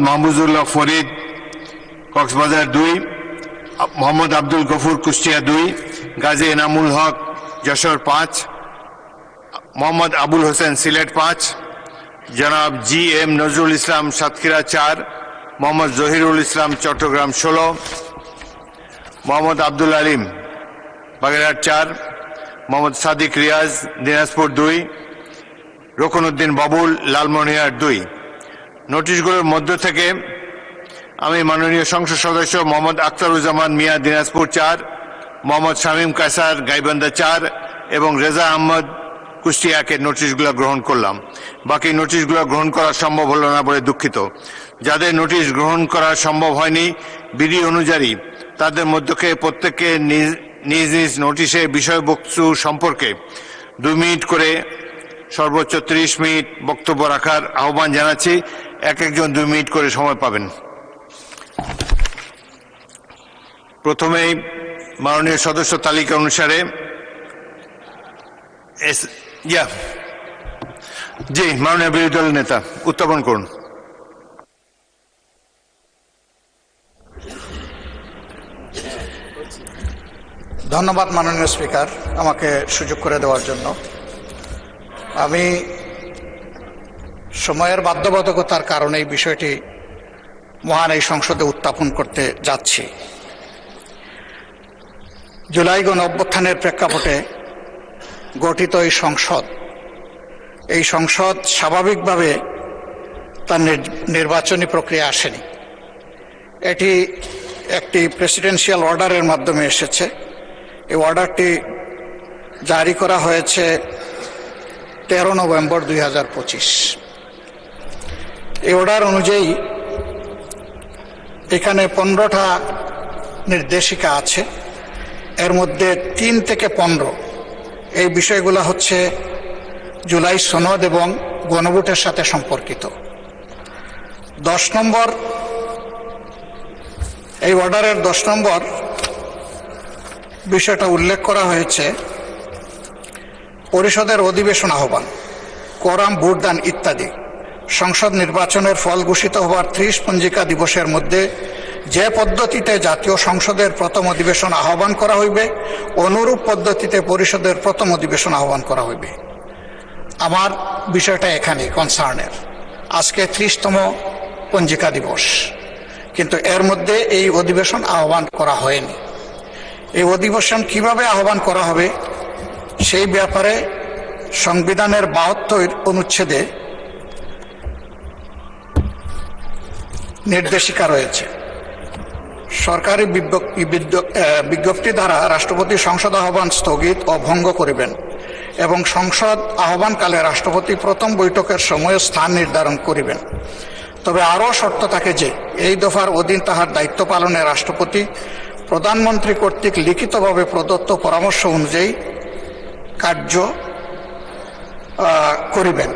মাহমুদুল্লাহ ফরিদ কক্সবাজার 2, মোহাম্মদ আব্দুল গফুর কুষ্টিয়া 2, গাজী এনামুল হক যশোর 5, মোহাম্মদ আবুল হোসেন সিলেট 5, জনাব GM নজরুল ইসলাম সাতক্ষীরা 4, মোহাম্মদ জহিরুল ইসলাম চট্টগ্রাম 16, মোহাম্মদ আব্দুল আলিম বাগেরহাট 4, মোহাম্মদ সাদিক রিয়াজ দিনাজপুর 2, রুকনউদ্দিন বাবুল লালমনিরহাট 2। নোটিশগুলোর মধ্য থেকে আমি মাননীয় সংসদ সদস্য মোহাম্মদ আখতারুজ্জামান মিয়া দিনাজপুর 4, মোহাম্মদ শামীম কায়সার গাইবান্ধা 4 এবং রেজা আহমদ কুষ্টিয়াকে নোটিশগুলো গ্রহণ করলাম। বাকি নোটিশগুলো গ্রহণ করা সম্ভব হলো না বলে দুঃখিত। যাদের নোটিশ গ্রহণ করা সম্ভব হয়নি বিধি অনুযায়ী তাদের মধ্যে প্রত্যেককে নিজ নিজ নোটিশে বিষয়বস্তু সম্পর্কে 2 মিনিট করে সর্বোচ্চ 30 মিনিট বক্তব্য রাখার আহ্বান জানাচ্ছি। একজন 2 মিনিট করে সময় পাবেন। প্রথমেই মাননীয় সদস্য তালিকা অনুসারে জি মাননীয় বিরোধী দলের নেতা উত্থাপন করুন। ধন্যবাদ মাননীয় স্পিকার আমাকে সুযোগ করে দেওয়ার জন্য। আমি সময়ের বাধ্যবাধকতার কারণে এই বিষয়টি মহান এই সংসদে উত্থাপন করতে যাচ্ছি। জুলাই গণ অভ্যুত্থানের প্রেক্ষাপটে গঠিত এই সংসদ স্বাভাবিকভাবে তার নির্বাচনী প্রক্রিয়া আসেনি। এটি একটি প্রেসিডেন্সিয়াল অর্ডারের মাধ্যমে এসেছে। এই অর্ডারটি জারি করা হয়েছে 13 নভেম্বর 2025। এই অর্ডার অনুযায়ী এখানে 15টা নির্দেশিকা আছে। এর মধ্যে 3 থেকে 15 এই বিষয়গুলো হচ্ছে জুলাই সনদ এবং গণভোটের সাথে সম্পর্কিত। 10 নম্বর এই অর্ডারের 10 নম্বর বিষয়টা উল্লেখ করা হয়েছে পরিষদের অধিবেশন আহ্বান, কোরাম, ভোটদান ইত্যাদি সংসদ নির্বাচনের ফল ঘোষিত হওয়ার 30 পঞ্জিকা দিবসের মধ্যে যে পদ্ধতিতে জাতীয় সংসদের প্রথম অধিবেশন আহ্বান করা হইবে অনুরূপ পদ্ধতিতে পরিষদের প্রথম অধিবেশন আহ্বান করা হইবে। আমার বিষয়টা এখানে কনসার্নের। আজকে 30তম পঞ্জিকা দিবস, কিন্তু এর মধ্যে এই অধিবেশন আহ্বান করা হয়নি। এই অধিবেশন কিভাবে আহ্বান করা হবে সেই ব্যাপারে সংবিধানের 72 অনুচ্ছেদে নির্দেশিকা রয়েছে। সরকারি বিজ্ঞপ্তি দ্বারা রাষ্ট্রপতি সংসদ আহ্বান স্থগিত ও ভঙ্গ করিবেন এবং সংসদ আহ্বানকালে রাষ্ট্রপতি প্রথম বৈঠকের সময় স্থান নির্ধারণ করিবেন। তবে আরও শর্ত থাকে যে এই দফার অধীন তাহার দায়িত্ব পালনে রাষ্ট্রপতি প্রধানমন্ত্রী কর্তৃক লিখিতভাবে প্রদত্ত পরামর্শ অনুযায়ী কার্য করিবেন।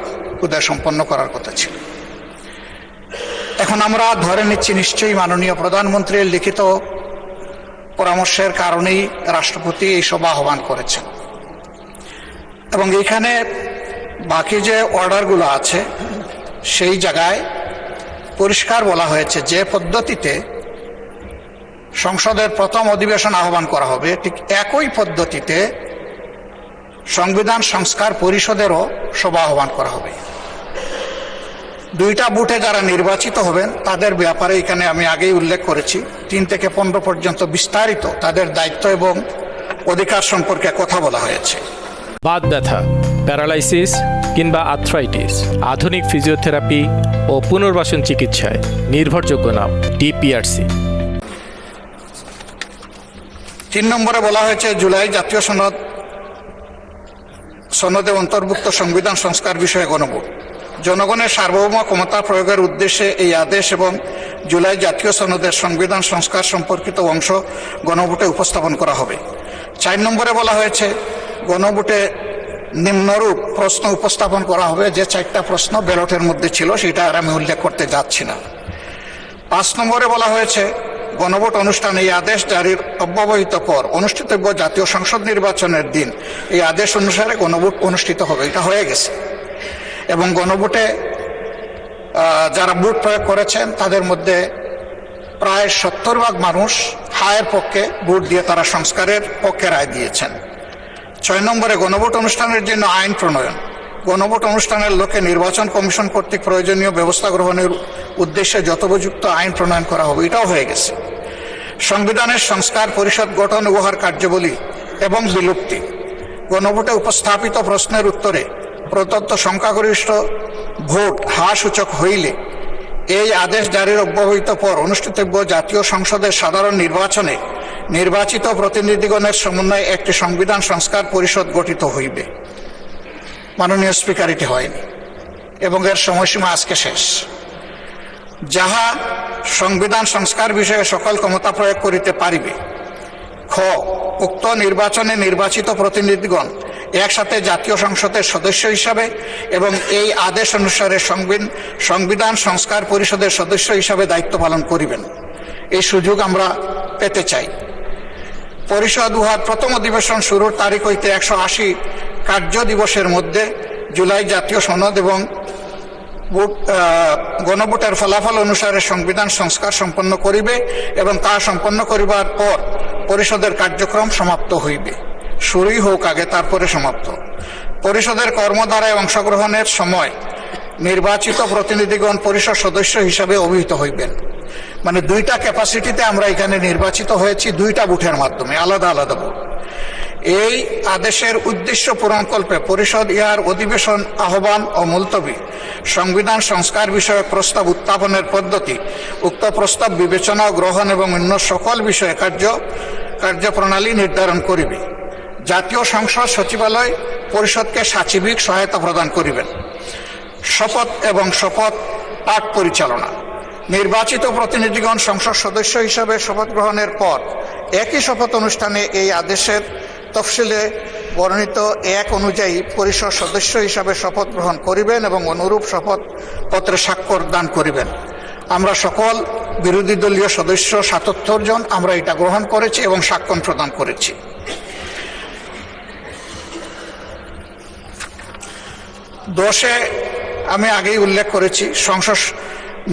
উদয় সম্পন্ন করার কথা ছিল। এখন আমরা ধরে নিচ্ছি নিশ্চয়ই মাননীয় প্রধানমন্ত্রীর লিখিত পরামর্শের কারণেই রাষ্ট্রপতি এই সভা আহ্বান করেছেন। এবং এইখানে বাকি যে অর্ডারগুলো আছে সেই জায়গায় পরিষ্কার বলা হয়েছে যে পদ্ধতিতে সংসদের প্রথম অধিবেশন আহ্বান করা হবে ঠিক একই পদ্ধতিতে সংবিধান সংস্কার পরিষদেরও সভা আহ্বান করা হবে। 2টা বুথে যারা নির্বাচিত হবেন তাদের ব্যাপারে এখানে আমি আগেই উল্লেখ করেছি 3 থেকে 15 পর্যন্ত বিস্তারিত তাদের দায়িত্ব এবং অধিকার সম্পর্কে কথা বলা হয়েছে। বাত ব্যথা, প্যারালাইসিস কিংবা আর্থ্রাইটিস, আধুনিক ফিজিওথেরাপি ও পুনর্বাসন চিকিৎসায় নির্ভরযোগ্য নাম DPRC। 3 নম্বরে বলা হয়েছে জুলাই জাতীয় সনদে অন্তর্ভুক্ত সংবিধান সংস্কার বিষয়ে গণভোট। জনগণের সার্বভৌম ক্ষমতা প্রয়োগের উদ্দেশ্যে এই আদেশ এবং জুলাই জাতীয় সনদের সংবিধান সংস্কার সম্পর্কিত অংশ গণভোটে উপস্থাপন করা হবে। 4 নম্বরে বলা হয়েছে গণভোটে নিম্নরূপ প্রশ্ন উপস্থাপন করা হবে। যে 4টা প্রশ্ন ব্যালটের মধ্যে ছিল সেটা আর আমি উল্লেখ করতে যাচ্ছি না। 5 নম্বরে বলা হয়েছে গণভোট অনুষ্ঠানে এই আদেশ জারির অব্যবহিত পর অনুষ্ঠিতব্য জাতীয় সংসদ নির্বাচনের দিন এই আদেশ অনুসারে গণভোট অনুষ্ঠিত হবে। এটা হয়ে গেছে। এবং গণভোটে যারা ভোট প্রয়োগ করেছেন তাদের মধ্যে প্রায় 70% মানুষ হায়ের পক্ষে ভোট দিয়ে তারা সংস্কারের পক্ষে রায় দিয়েছেন। 6 নম্বরে গণভোট অনুষ্ঠানের জন্য আইন প্রণয়ন। গণভোট অনুষ্ঠানের লক্ষ্যে নির্বাচন কমিশন কর্তৃক প্রয়োজনীয় ব্যবস্থা গ্রহণের উদ্দেশ্যে যথোপযুক্ত আইন প্রণয়ন করা হবে, এটাও হয়ে গেছে। সংবিধানের সংস্কার পরিষদ গঠন উহার কার্যাবলী এবং বিলুপ্তি। গণভোটে উপস্থাপিত প্রশ্নের উত্তরে প্রদত্ত সংখ্যাগরিষ্ঠ ভোট সূচক হইলে এই আদেশ জারির অব্যবহিত পর অনুষ্ঠিতব্য জাতীয় সংসদের সাধারণ নির্বাচনে নির্বাচিত প্রতিনিধিগণের সমন্বয়ে একটি সংবিধান সংস্কার পরিষদ গঠিত হইবে। মাননীয় স্পিকার, এটি হয়নি এবং এর সময়সীমা আজকে শেষ। যাহা সংবিধান সংস্কার বিষয়ে সকল ক্ষমতা প্রয়োগ করিতে পারিবে। খ, উক্ত নির্বাচনে নির্বাচিত প্রতিনিধিগণ একসাথে জাতীয় সংসদের সদস্য হিসাবে এবং এই আদেশ অনুসারে সংবিধান সংস্কার পরিষদের সদস্য হিসাবে দায়িত্ব পালন করিবেন। এই সুযোগ আমরা পেতে চাই। পরিষদ উহার প্রথম অধিবেশন শুরুর তারিখ হইতে 180 কার্য দিবসের মধ্যে জুলাই জাতীয় সনদ এবং গণভোটের ফলাফল অনুসারে সংবিধান সংস্কার সম্পন্ন করিবে এবং তা সম্পন্ন করিবার পর পরিষদের কার্যক্রম সমাপ্ত হইবে। শুরুই হোক আগে, তারপরে সমাপ্ত। পরিষদের কর্মধারায় অংশগ্রহণের সময় নির্বাচিত প্রতিনিধিগণ পরিষদ সদস্য হিসাবে অভিহিত হইবেন। মানে 2টা ক্যাপাসিটিতে আমরা এখানে নির্বাচিত হয়েছি, 2টা বুথের মাধ্যমে, আলাদা আলাদা বুথ। এই আদেশের উদ্দেশ্য পূরণকল্পে পরিষদ ইহার অধিবেশন আহ্বান ও মুলতবি, সংবিধান সংস্কার বিষয়ক প্রস্তাব উত্থাপনের পদ্ধতি, উক্ত প্রস্তাব বিবেচনা ও গ্রহণ এবং অন্য সকল বিষয়ে কার্যপ্রণালী নির্ধারণ করিবে। জাতীয় সংসদ সচিবালয় পরিষদকে সাচিবিক সহায়তা প্রদান করিবেন। শপথ এবং শপথ পাঠ পরিচালনা। নির্বাচিত প্রতিনিধিগণ সংসদ সদস্য হিসাবে শপথ গ্রহণের পর একই শপথ অনুষ্ঠানে এই আদেশের তফসিলে বর্ণিত 1 অনুযায়ী পরিষদ সদস্য হিসাবে শপথ গ্রহণ করিবেন এবং অনুরূপ শপথ পত্রে স্বাক্ষর দান করিবেন। আমরা সকল বিরোধী দলীয় সদস্য 77 জন আমরা এটা গ্রহণ করেছি এবং স্বাক্ষর প্রদান করেছি। দোষে আমি আগেই উল্লেখ করেছি, সংসদ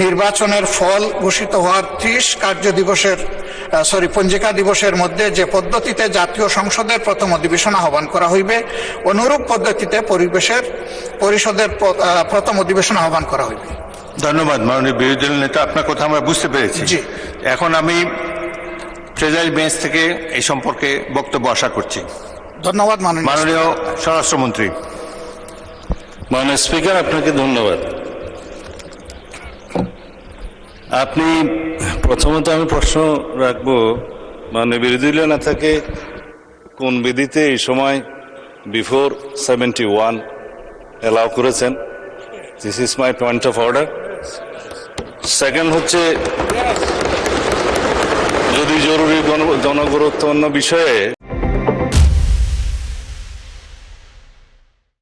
নির্বাচনের ফল ঘোষিত হওয়ার 30 পঞ্জিকা দিবসের মধ্যে যে পদ্ধতিতে জাতীয় সংসদের প্রথম অধিবেশন আহ্বান করা হইবে, অনুরূপ পদ্ধতিতে পরিষদের প্রথম অধিবেশন আহ্বান করা হইবে। ধন্যবাদ মাননীয় বিরোধী দল নেতা, আপনার কথা আমরা বুঝতে পেরেছি। জি, এখন আমি ট্রেজারি বেঞ্চ থেকে এই সম্পর্কে বক্তব্য আশা করছি। ধন্যবাদ মাননীয় স্বরাষ্ট্রমন্ত্রী। মাননীয় স্পিকার, আপনাকে ধন্যবাদ। আপনি প্রথমত আমি প্রশ্ন রাখবো, মাননীয় বিরোধী দলীয় নেতাকে কোন বিধিতে এই সময় বিফোর 71 অ্যালাউ করেছেন? This is my point of order. Second হচ্ছে, যদি জরুরি জনগুরুত্বপূর্ণ বিষয়ে